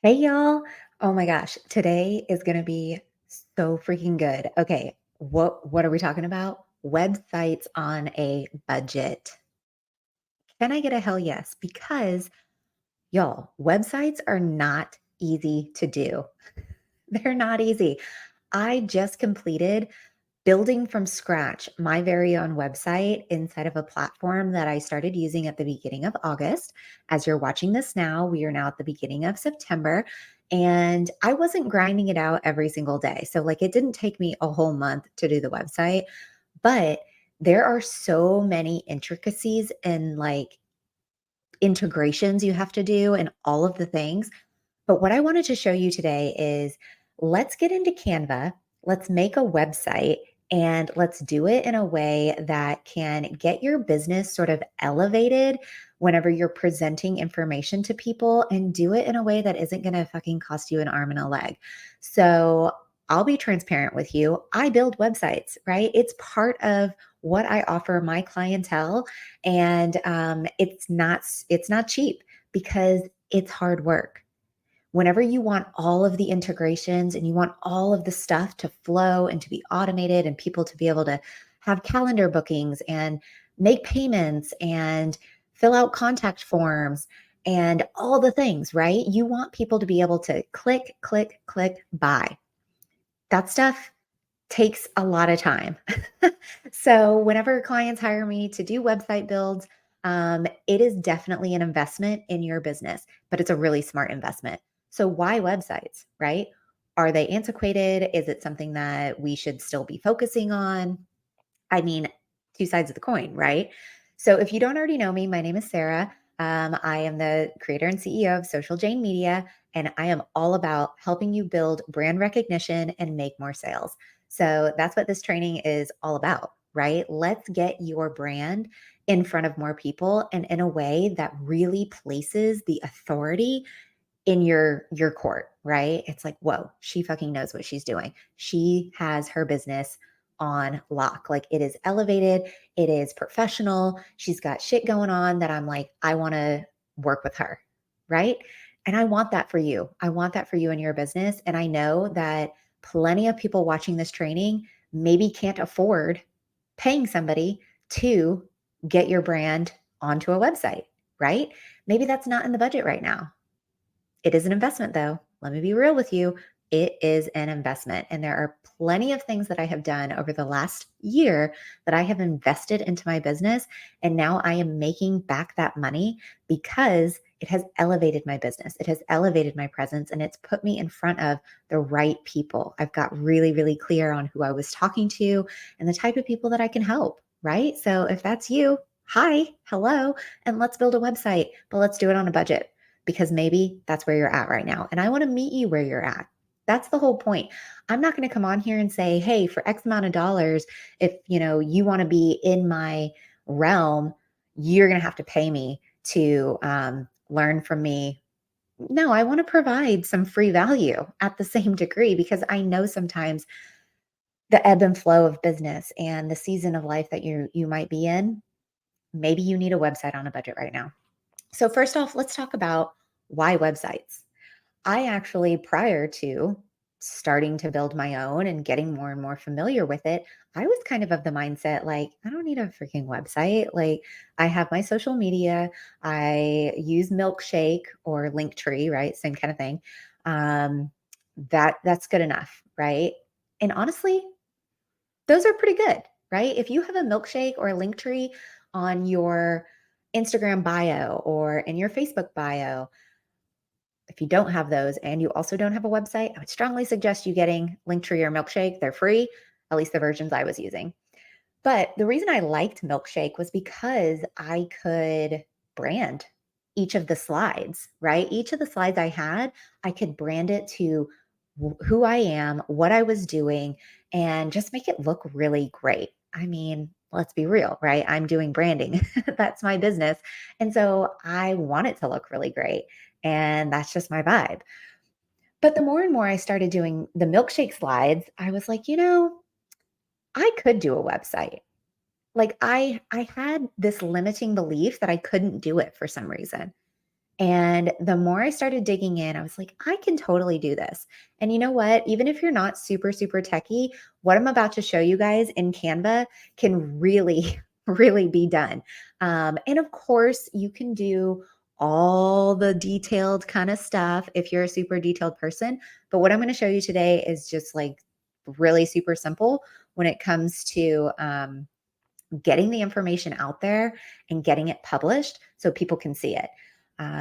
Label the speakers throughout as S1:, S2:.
S1: Hey y'all. Oh my gosh, today is going to be so freaking good. Okay, what are we talking about? Websites on a budget. Can I get a hell yes? Because y'all, websites are not easy to do. They're not easy. I just completed building from scratch my very own website inside of a platform that I started using at the beginning of August. As you're watching this now, we are now at the beginning of September. And I wasn't grinding it out every single day. So, like, it didn't take me a whole month to do the website, but there are so many intricacies and like integrations you have to do and all of the things. But what I wanted to show you today is let's get into Canva, let's make a website, and let's do it in a way that can get your business sort of elevated whenever you're presenting information to people and do it in a way that isn't going to fucking cost you an arm and a leg. So, I'll be transparent with you. I build websites, right? It's part of what I offer my clientele, and it's not cheap because it's hard work. Whenever you want all of the integrations and you want all of the stuff to flow and to be automated and people to be able to have calendar bookings and make payments and fill out contact forms and all the things, right? You want people to be able to click, click, click, buy. That stuff takes a lot of time. So, whenever clients hire me to do website builds, it is definitely an investment in your business, but it's a really smart investment. So, why websites, right? Are they antiquated? Is it something that we should still be focusing on? I mean, two sides of the coin, right? So, if you don't already know me, my name is Sarah. I am the creator and CEO of Social Jane Media, and I am all about helping you build brand recognition and make more sales. So, that's what this training is all about, right? Let's get your brand in front of more people and in a way that really places the authority in your court, right? It's like, whoa, she fucking knows what she's doing. She has her business on lock. Like, it is elevated, it is professional. She's got shit going on that I'm like, I want to work with her, right? And I want that for you. I want that for you and your business. And I know that plenty of people watching this training maybe can't afford paying somebody to get your brand onto a website, right? Maybe that's not in the budget right now. It is an investment, though. Let me be real with you. It is an investment. And there are plenty of things that I have done over the last year that I have invested into my business. And now I am making back that money because it has elevated my business. It has elevated my presence and it's put me in front of the right people. I've got really, really clear on who I was talking to and the type of people that I can help, right? So if that's you, hi, hello, and let's build a website, but let's do it on a budget because maybe that's where you're at right now. And I want to meet you where you're at. That's the whole point. I'm not going to come on here and say, "Hey, for X amount of dollars, if, you want to be in my realm, you're going to have to pay me to learn from me." No, I want to provide some free value at the same degree because I know sometimes the ebb and flow of business and the season of life that you might be in, maybe you need a website on a budget right now. So first off, let's talk about why websites. I actually, prior to starting to build my own and getting more and more familiar with it, I was kind of the mindset like, I don't need a freaking website. Like, I have my social media, I use Milkshake or Linktree, right? Same kind of thing. Um, that's good enough, right? And honestly, those are pretty good, right? If you have a Milkshake or a Linktree on your Instagram bio or in your Facebook bio, if you don't have those and you also don't have a website, I would strongly suggest you getting Linktree or Milkshake. They're free, at least the versions I was using. But the reason I liked Milkshake was because I could brand each of the slides, right? Each of the slides I could brand it to who I am, what I was doing, and just make it look really great. I mean, let's be real, right? I'm doing branding. That's my business. And so I want it to look really great. And that's just my vibe. But the more and more I started doing the Milkshake slides, I was like, I could do a website. Like, I had this limiting belief that I couldn't do it for some reason. And the more I started digging in, I was like, I can totally do this. And you know what? Even if you're not super, super techie, what I'm about to show you guys in Canva can really, really be done. And of course, you can do all the detailed kind of stuff if you're a super detailed person. But what I'm going to show you today is just like really super simple when it comes to getting the information out there and getting it published so people can see it.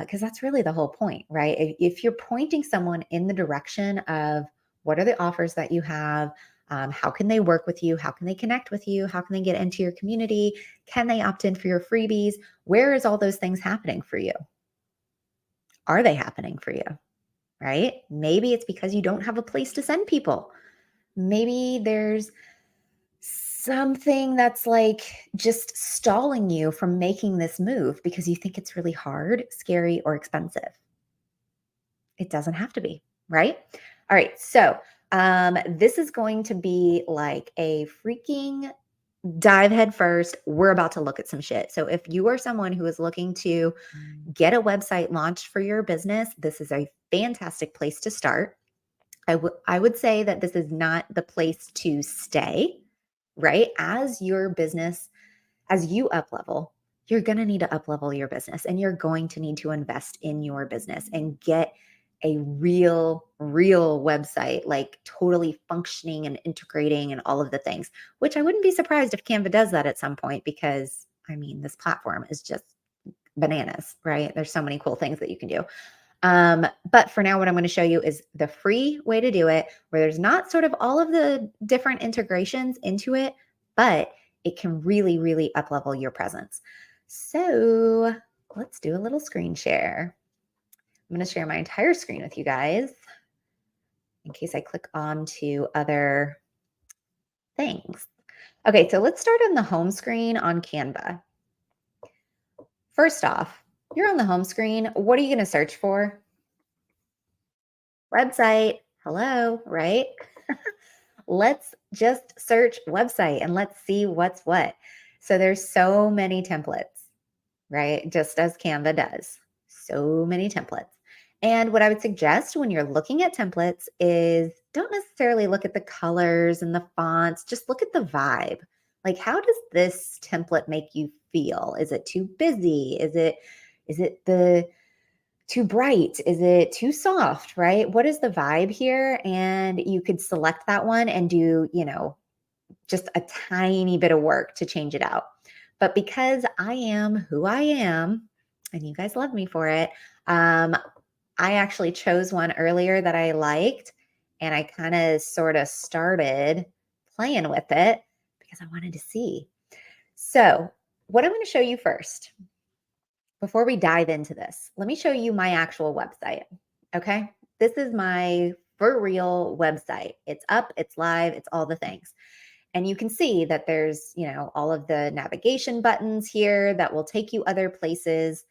S1: Because that's really the whole point, right? If you're pointing someone in the direction of what are the offers that you have, how can they work with you? How can they connect with you? How can they get into your community? Can they opt in for your freebies? Where is all those things happening for you? Are they happening for you? Right? Maybe it's because you don't have a place to send people. Maybe there's something that's like just stalling you from making this move because you think it's really hard, scary, or expensive. It doesn't have to be, right? All right. So, this is going to be like a freaking dive head first. We're about to look at some shit. So, if you are someone who is looking to get a website launched for your business, this is a fantastic place to start. I would say that this is not the place to stay, right? As your business, as you up level, you're going to need to up level your business and you're going to need to invest in your business and get a real website, like totally functioning and integrating and all of the things, which I wouldn't be surprised if Canva does that at some point because I mean, this platform is just bananas, right? There's so many cool things that you can do. But for now, what I'm going to show you is the free way to do it, where there's not sort of all of the different integrations into it, but it can really, really up level your presence. So let's do a little screen share. I'm going to share my entire screen with you guys in case I click on to other things. Okay, so let's start on the home screen on Canva. First off, you're on the home screen. What are you going to search for? Website. Hello, right? Let's just search website and let's see what's what. So there's so many templates, right? Just as Canva does. So many templates. And what I would suggest when you're looking at templates is don't necessarily look at the colors and the fonts, just look at the vibe. Like how does this template make you feel? Is it too busy? Is it the too bright? Is it too soft, right? What is the vibe here? And you could select that one and do, just a tiny bit of work to change it out. But because I am who I am, and you guys love me for it, I actually chose one earlier that I liked, and I kind of sort of started playing with it because I wanted to see. So, what I'm going to show you first before we dive into this, let me show you my actual website. Okay. This is my for real website. It's up, it's live, it's all the things. And you can see that there's, all of the navigation buttons here that will take you other places.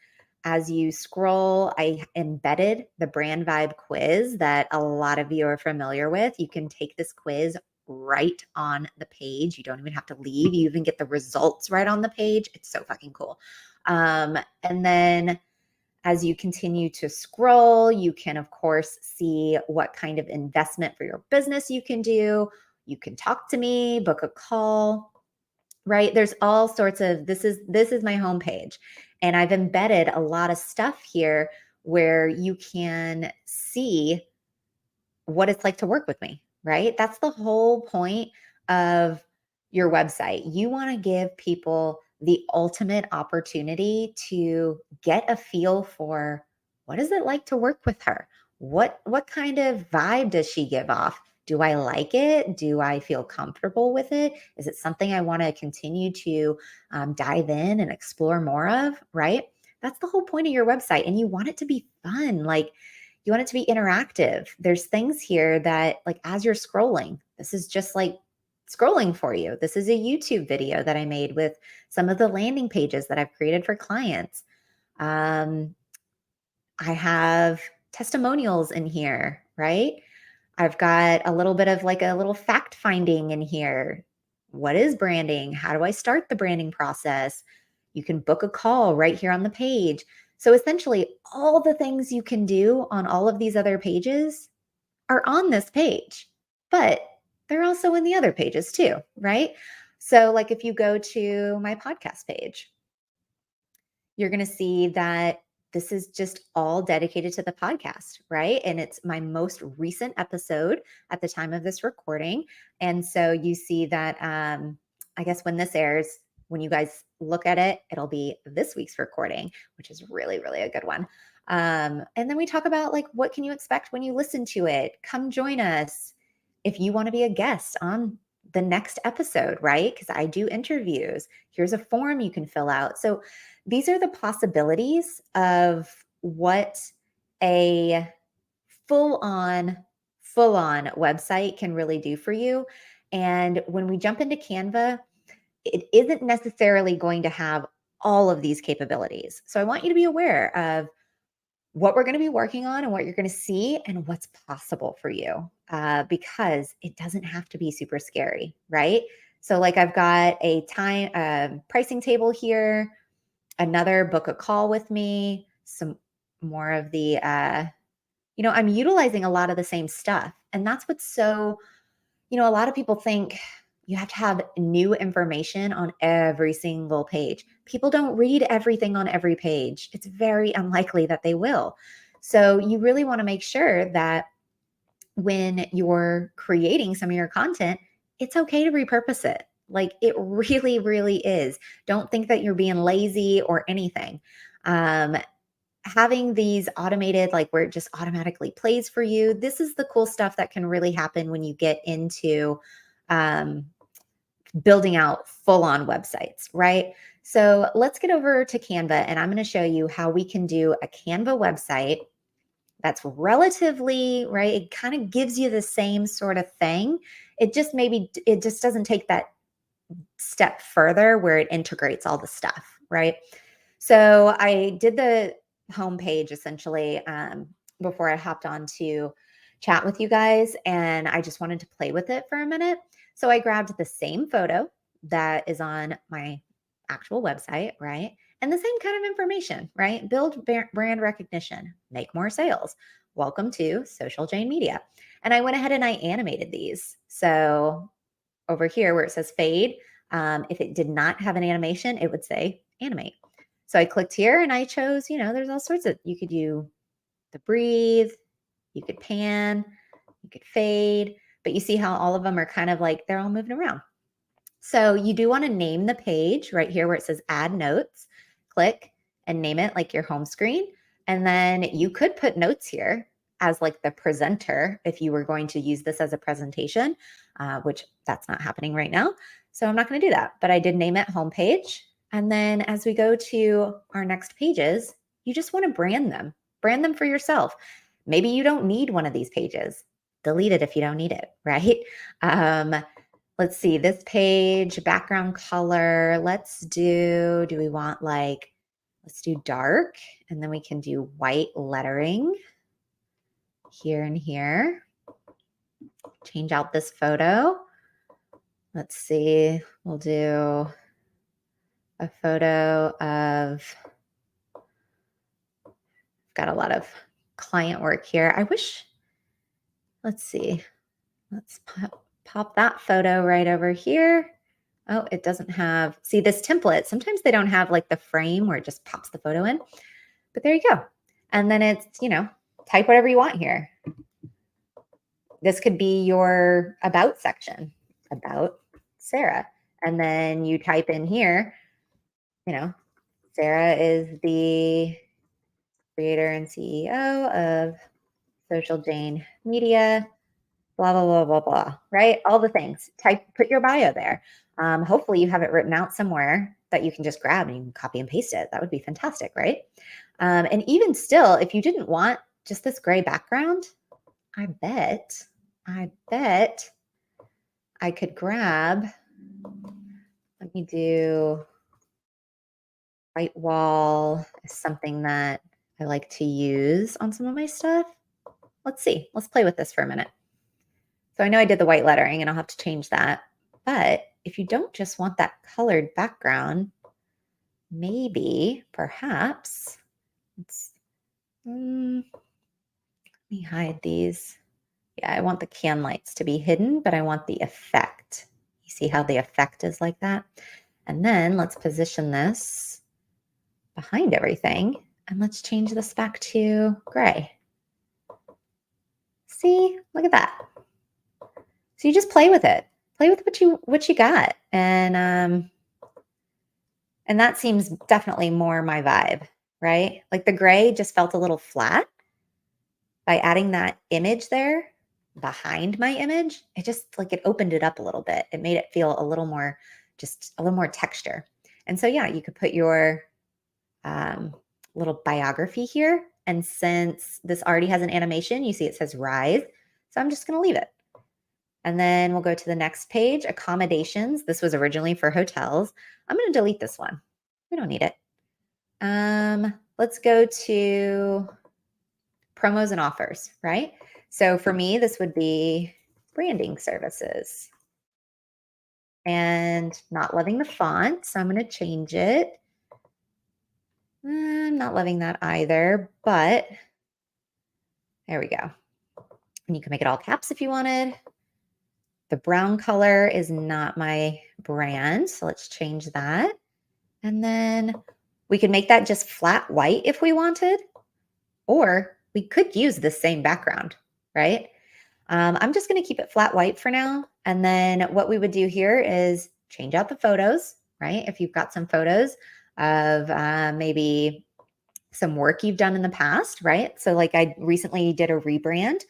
S1: As you scroll, I embedded the brand vibe quiz that a lot of you are familiar with. You can take this quiz right on the page. You don't even have to leave. You even get the results right on the page. It's so fucking cool. And then as you continue to scroll, you can, of course, see what kind of investment for your business you can do. You can talk to me, book a call, right? There's all sorts of this is my homepage. And I've embedded a lot of stuff here where you can see what it's like to work with me, right? That's the whole point of your website. You want to give people the ultimate opportunity to get a feel for what is it like to work with her? What kind of vibe does she give off? Do I like it? Do I feel comfortable with it? Is it something I want to continue to dive in and explore more of? Right? That's the whole point of your website, and you want it to be fun. Like you want it to be interactive. There's things here that, like, as you're scrolling, this is just like scrolling for you. This is a YouTube video that I made with some of the landing pages that I've created for clients. Um, I have testimonials in here, right? I've got a little bit of like a little fact finding in here. What is branding? How do I start the branding process? You can book a call right here on the page. So essentially, all the things you can do on all of these other pages are on this page, but they're also in the other pages too, right? So, like if you go to my podcast page, you're going to see that this is just all dedicated to the podcast, right? And it's my most recent episode at the time of this recording. And so you see that, I guess when this airs, when you guys look at it, it'll be this week's recording, which is really, really a good one. And then we talk about like, what can you expect when you listen to it? Come join us if you want to be a guest on the next episode, right? Because I do interviews. Here's a form you can fill out. So these are the possibilities of what a full on website can really do for you. And when we jump into Canva, it isn't necessarily going to have all of these capabilities. So I want you to be aware of what we're going to be working on and what you're going to see and what's possible for you, because it doesn't have to be super scary, right? So like I've got a time pricing table here, another book a call with me, some more of the I'm utilizing a lot of the same stuff. And that's what's so, a lot of people think you have to have new information on every single page. People don't read everything on every page. It's very unlikely that they will. So you really want to make sure that when you're creating some of your content, it's okay to repurpose it. Like it really, really is. Don't think that you're being lazy or anything. Having these automated, like where it just automatically plays for you, this is the cool stuff that can really happen when you get into um, building out full on websites, right? So let's get over to Canva and I'm going to show you how we can do a Canva website that's relatively, right? It kind of gives you the same sort of thing. It just doesn't take that step further where it integrates all the stuff, right? So I did the homepage essentially before I hopped on to chat with you guys, and I just wanted to play with it for a minute. So I grabbed the same photo that is on my actual website, right? And the same kind of information, right? Build brand recognition, make more sales. Welcome to Social Jane Media. And I went ahead and I animated these. So over here where it says fade, if it did not have an animation, it would say animate. So I clicked here and I chose, there's all sorts of, you could do the breathe, you could pan, you could fade, but you see how all of them are kind of like, they're all moving around. So you do want to name the page right here where it says add notes, click and name it like your home screen. And then you could put notes here as like the presenter if you were going to use this as a presentation, which that's not happening right now. So I'm not going to do that, but I did name it homepage. And then as we go to our next pages, you just want to brand them for yourself. Maybe you don't need one of these pages. Delete it if you don't need it, right? Let's see, this page, background color. Do we want let's do dark, and then we can do white lettering here and here. Change out this photo. Let's see, we'll do a photo of, got a lot of client work here. Let's see, let's pop that photo right over here. Oh, it doesn't have, see this template, sometimes they don't have like the frame where it just pops the photo in, but there you go. And then it's, type whatever you want here. This could be your about section, about Sarah. And then you type in here, Sarah is the creator and CEO of Social Jane Media, blah, blah, blah, blah, blah, right? All the things. Put your bio there. Hopefully you have it written out somewhere that you can just grab and you can copy and paste it. That would be fantastic, right? And even still, if you didn't want just this gray background, I bet I could grab, let me do white wall is something that I like to use on some of my stuff. Let's see, let's play with this for a minute. So I know I did the white lettering and I'll have to change that. But if you don't just want that colored background, maybe, perhaps, Let's, let me hide these. Yeah, I want the can lights to be hidden, but I want the effect. You see how the effect is like that? And then let's position this behind everything and let's change this back to gray. See, look at that. So you just play with it. Play with what you got. And that seems definitely more my vibe, right? Like the gray just felt a little flat. By adding that image there behind my image, it just like it opened it up a little bit. It made it feel a little more, just a little more texture. And so, yeah, you could put your little biography here. And since this already has an animation, you see it says rise. So I'm just going to leave it. And then we'll go to the next page, accommodations. This was originally for hotels. I'm going to delete this one. We don't need it. Let's go to promos and offers, right? So for me, this would be branding services. And not loving the font, so I'm going to change it. I'm not loving that either, but there we go. And you can make it all caps if you wanted. The brown color is not my brand, so let's change that. And then we could make that just flat white if we wanted, or we could use the same background, right? I'm just going to keep it flat white for now. And then what we would do here is change out the photos, right? If you've got some photos of maybe some work you've done in the past, right? So like I recently did a rebrand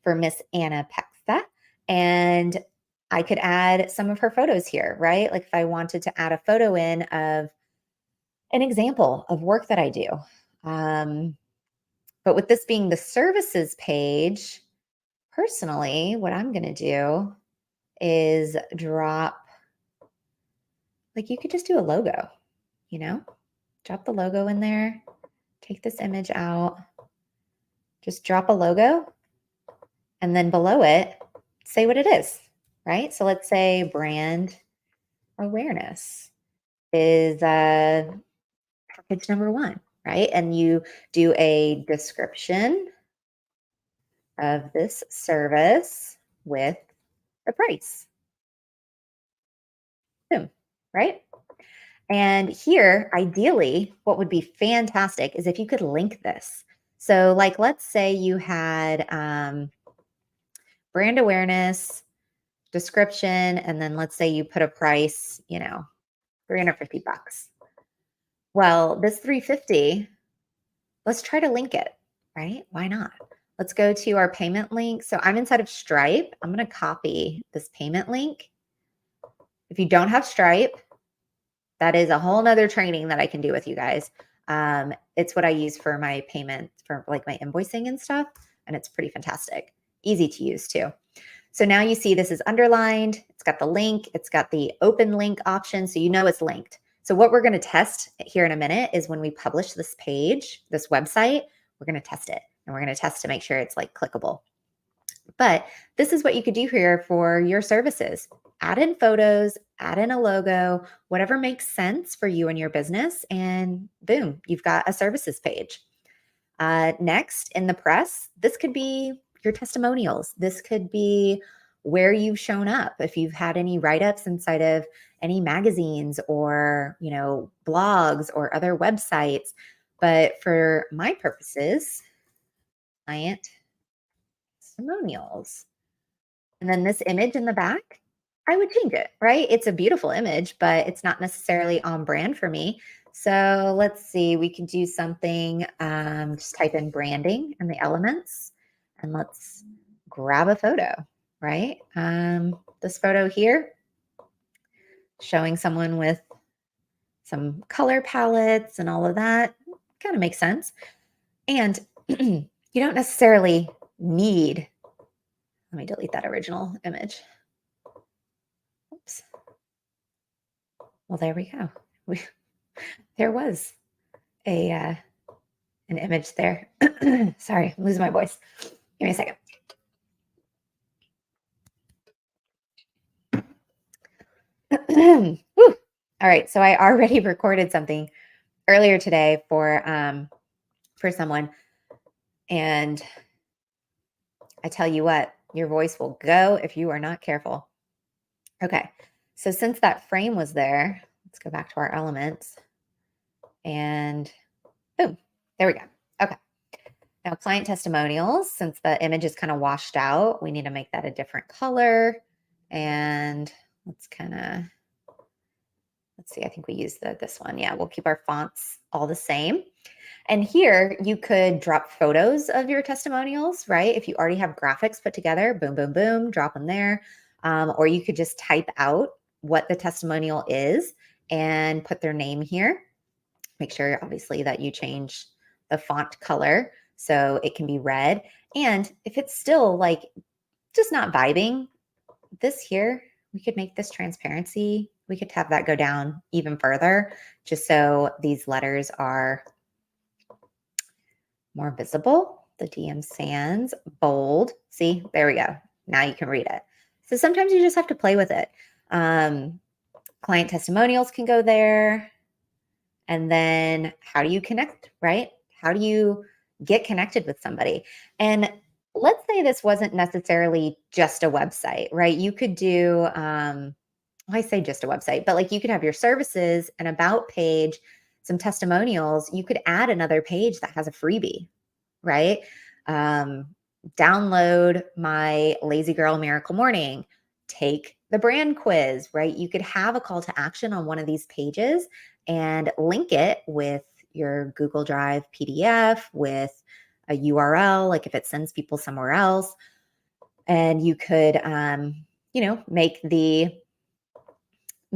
S1: for Miss Anna Pexa, and I could add some of her photos here, right? Like if I wanted to add a photo in of an example of work that I do. But with this being the services page, personally, what I'm going to do is drop, like you could just do a logo, you know, drop the logo in there, take this image out, just drop a logo, and then below it, say what it is, right? So let's say brand awareness is package number 1, right? And you do a description of this service with the price. Boom, right? And here, ideally, what would be fantastic is if you could link this. So, like, let's say you had brand awareness, description, and then let's say you put a price, 350 bucks. Well, this 350, let's try to link it, right? Why not? Let's go to our payment link. So I'm inside of Stripe. I'm going to copy this payment link. If you don't have Stripe, that is a whole nother training that I can do with you guys. It's what I use for my payment, for like my invoicing and stuff. And it's pretty fantastic. Easy to use too. So now you see this is underlined. It's got the link. It's got the open link option. So you know it's linked. So what we're going to test here in a minute is when we publish this page, this website, we're going to test it. And we're going to test to make sure it's like clickable. But this is what you could do here for your services. Add in photos, add in a logo, whatever makes sense for you and your business, and boom, you've got a services page. Next, in the press, this could be your testimonials. This could be where you've shown up. If you've had any write-ups inside of any magazines or, blogs or other websites. But for my purposes, client testimonials. And then this image in the back, I would change it, right? It's a beautiful image, but it's not necessarily on brand for me. So let's see, we can do something, just type in branding and the elements, and let's grab a photo, right? This photo here, showing someone with some color palettes and all of that, kind of makes sense. And you don't necessarily need, let me delete that original image. Oops. Well, there we go. There was an image there. Sorry, I'm losing my voice. Give me a second. All right, so I already recorded something earlier today for for someone. And I tell you what, your voice will go if you are not careful. Okay. So since that frame was there, let's go back to our elements and boom, there we go. Okay. Now client testimonials, since the image is kind of washed out, we need to make that a different color. And let's see, I think we use this one. Yeah, we'll keep our fonts all the same. And here you could drop photos of your testimonials, right? If you already have graphics put together, boom, boom, boom, drop them there. Or you could just type out what the testimonial is and put their name here. Make sure, obviously, that you change the font color so it can be red. And if it's still like just not vibing, this here, we could make this transparency. We could have that go down even further just so these letters are more visible. The DM Sans, bold. See, there we go. Now you can read it. So sometimes you just have to play with it. Client testimonials can go there. And then how do you connect, right? How do you get connected with somebody? And let's say this wasn't necessarily just a website, right? You could do, I say just a website, but like you could have your services, an about page, some testimonials. You could add another page that has a freebie, right? Download my Lazy Girl Miracle Morning, take the brand quiz, right? You could have a call to action on one of these pages and link it with your Google Drive PDF with a URL, like if it sends people somewhere else. And you could,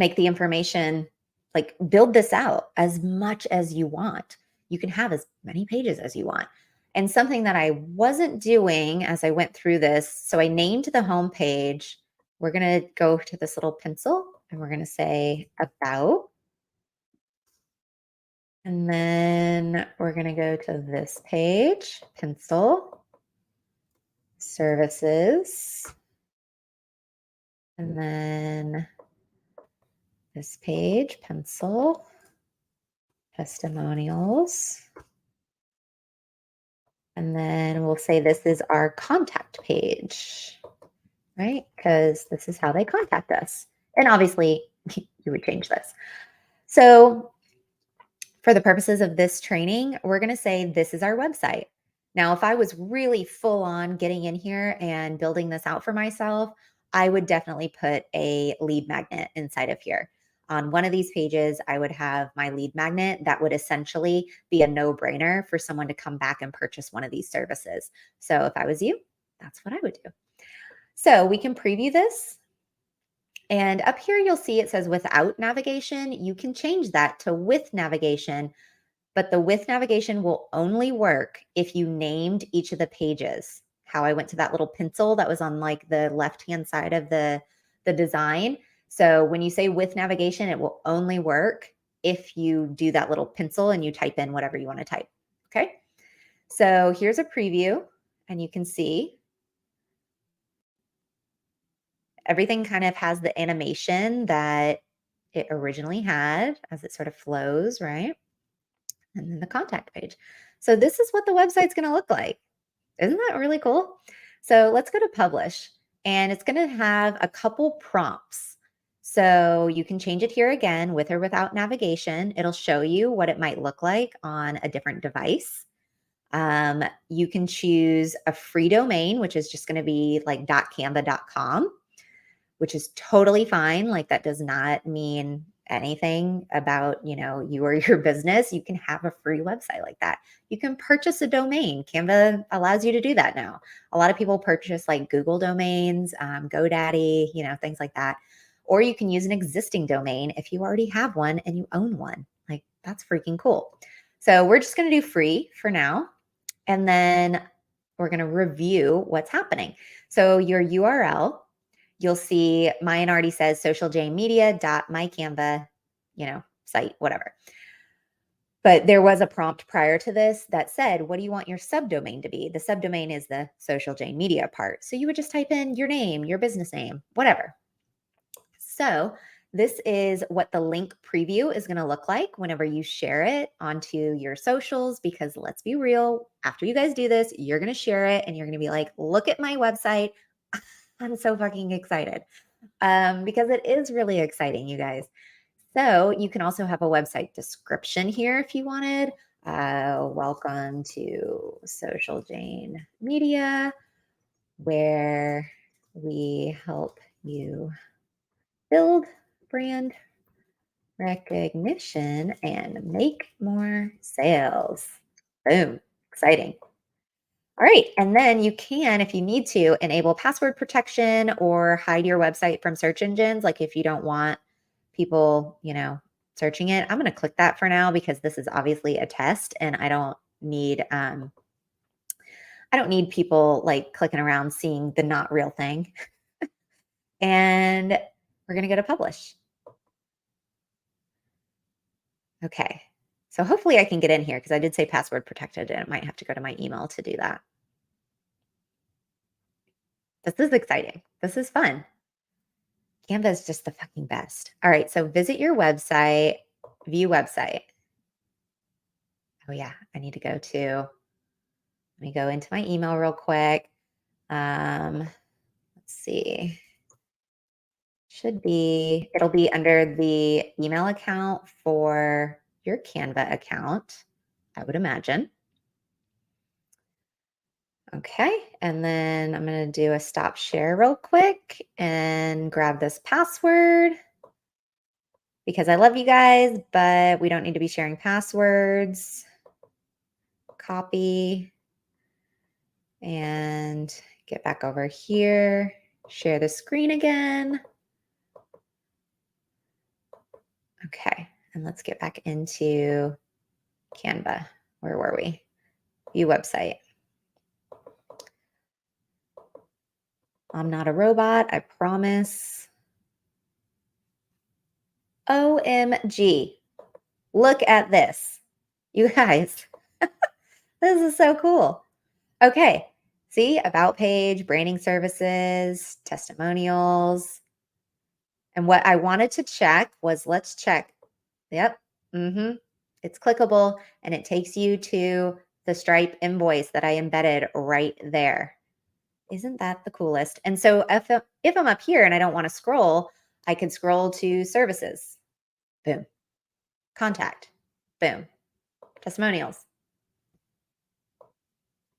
S1: make the information, like build this out as much as you want. You can have as many pages as you want. And something that I wasn't doing as I went through this, so I named the home page. We're going to go to this little pencil and we're going to say about. And then we're going to go to this page, pencil, services. And then this page, pencil, testimonials. And then we'll say this is our contact page, right? Because this is how they contact us. And obviously, you would change this. So for the purposes of this training, we're going to say this is our website. Now, if I was really full on getting in here and building this out for myself, I would definitely put a lead magnet inside of here. On one of these pages, I would have my lead magnet that would essentially be a no-brainer for someone to come back and purchase one of these services. So if I was you, that's what I would do. So we can preview this. And up here, you'll see it says without navigation. You can change that to with navigation, but the with navigation will only work if you named each of the pages. How I went to that little pencil that was on like the left-hand side of the design. So when you say with navigation, it will only work if you do that little pencil and you type in whatever you want to type. Okay. So here's a preview and you can see everything kind of has the animation that it originally had as it sort of flows, right? And then the contact page. So this is what the website's going to look like. Isn't that really cool? So let's go to publish and it's going to have a couple prompts. So you can change it here again with or without navigation. It'll show you what it might look like on a different device. You can choose a free domain, which is just going to be like .canva.com, which is totally fine. Like that does not mean anything about, you or your business. You can have a free website like that. You can purchase a domain. Canva allows you to do that now. A lot of people purchase like Google domains, GoDaddy, things like that. Or you can use an existing domain if you already have one and you own one. Like that's freaking cool. So we're just going to do free for now. And then we're going to review what's happening. So your URL, you'll see mine already says socialjanemedia.mycanva, site, whatever. But there was a prompt prior to this that said, what do you want your subdomain to be? The subdomain is the Social Jane Media part. So you would just type in your name, your business name, whatever. So This is what the link preview is going to look like whenever you share it onto your socials, because let's be real, after you guys do this, you're going to share it and you're going to be like, look at my website. I'm so fucking excited because it is really exciting, you guys. So you can also have a website description here if you wanted. Welcome to Social Jane Media, where we help you build brand recognition and make more sales. Boom. Exciting. All right. And then you can, if you need to, enable password protection or hide your website from search engines. Like if you don't want people, searching it. I'm going to click that for now because this is obviously a test and I don't need people like clicking around seeing the not real thing. And we're going to go to publish. Okay. So hopefully I can get in here because I did say password protected and it might have to go to my email to do that. This is exciting. This is fun. Canva is just the fucking best. All right. So visit your website, view website. Oh yeah. I need to let me go into my email real quick. Let's see. It'll be under the email account for your Canva account, I would imagine. Okay, and then I'm going to do a stop share real quick and grab this password because I love you guys, but we don't need to be sharing passwords. Copy and get back over here, share the screen again. Okay, and let's get back into Canva. Where were we? View website. I'm not a robot, I promise. OMG. Look at this. You guys, this is so cool. Okay. See, about page, branding services, testimonials. And what I wanted to check was let's check. Yep. It's clickable and it takes you to the Stripe invoice that I embedded right there. Isn't that the coolest? And so if I'm up here and I don't want to scroll, I can scroll to services. Boom. Contact. Boom. Testimonials.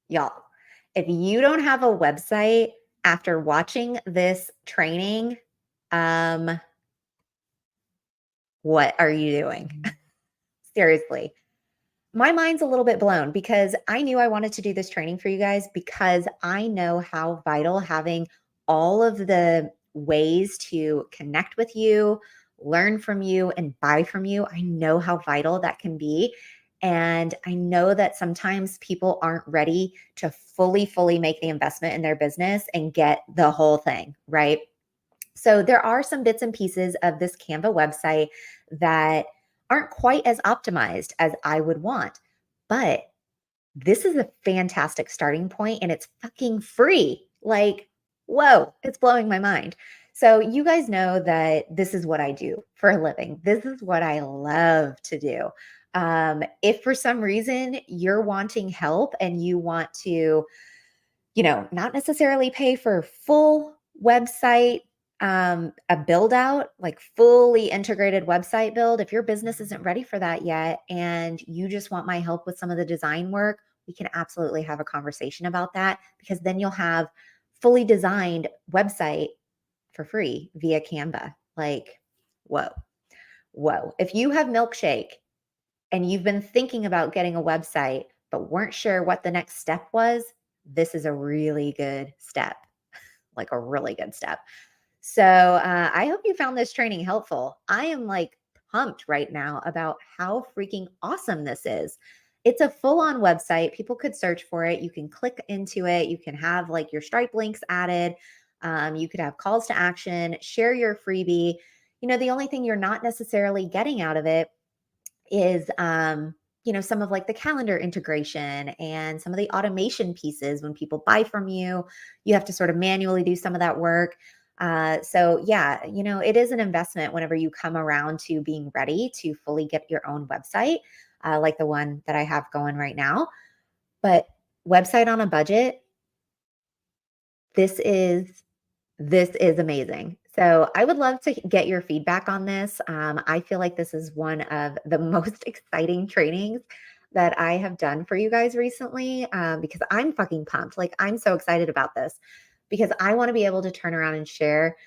S1: Y'all, if you don't have a website after watching this training, what are you doing? Seriously. My mind's a little bit blown because I knew I wanted to do this training for you guys because I know how vital having all of the ways to connect with you, learn from you, and buy from you. I know how vital that can be. And I know that sometimes people aren't ready to fully make the investment in their business and get the whole thing, right? So there are some bits and pieces of this Canva website that aren't quite as optimized as I would want. But this is a fantastic starting point and it's fucking free. Like, whoa, it's blowing my mind. So you guys know that this is what I do for a living. This is what I love to do. If for some reason you're wanting help and you want to, not necessarily pay for full website a build out, like fully integrated website build. If your business isn't ready for that yet and you just want my help with some of the design work, we can absolutely have a conversation about that because then you'll have fully designed website for free via Canva. Like, whoa, whoa. If you have Milkshake and you've been thinking about getting a website but weren't sure what the next step was, this is a really good step, like a really good step. So I hope you found this training helpful. I am like pumped right now about how freaking awesome this is. It's a full-on website. People could search for it. You can click into it. You can have like your Stripe links added. You could have calls to action, share your freebie. The only thing you're not necessarily getting out of it is some of like the calendar integration and some of the automation pieces. When people buy from you, you have to sort of manually do some of that work. So yeah, it is an investment whenever you come around to being ready to fully get your own website, like the one that I have going right now. But website on a budget, this is this is amazing. So I would love to get your feedback on this. I feel like this is one of the most exciting trainings that I have done for you guys recently, because I'm fucking pumped. Like, I'm so excited about this because I want to be able to turn around and share.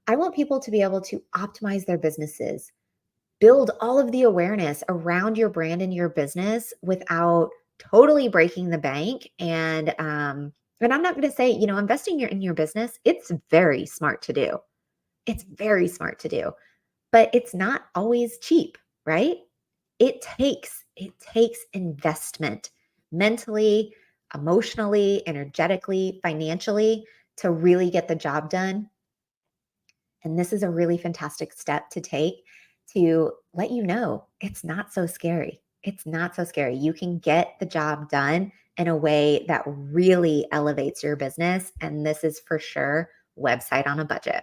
S1: I want people to be able to optimize their businesses, build all of the awareness around your brand and your business without totally breaking the bank. And I'm not going to say, investing in your business, it's very smart to do. It's very smart to do, but it's not always cheap, right? It takes investment mentally, emotionally, energetically, financially to really get the job done. And this is a really fantastic step to take to let you know it's not so scary. It's not so scary. You can get the job done in a way that really elevates your business. And this is for sure website on a budget.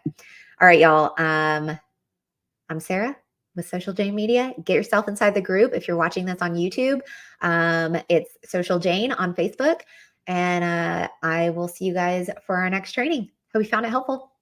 S1: All right, y'all. I'm Sarah with Social Jane Media. Get yourself inside the group. If you're watching this on YouTube, it's Social Jane on Facebook. And I will see you guys for our next training. Hope you found it helpful.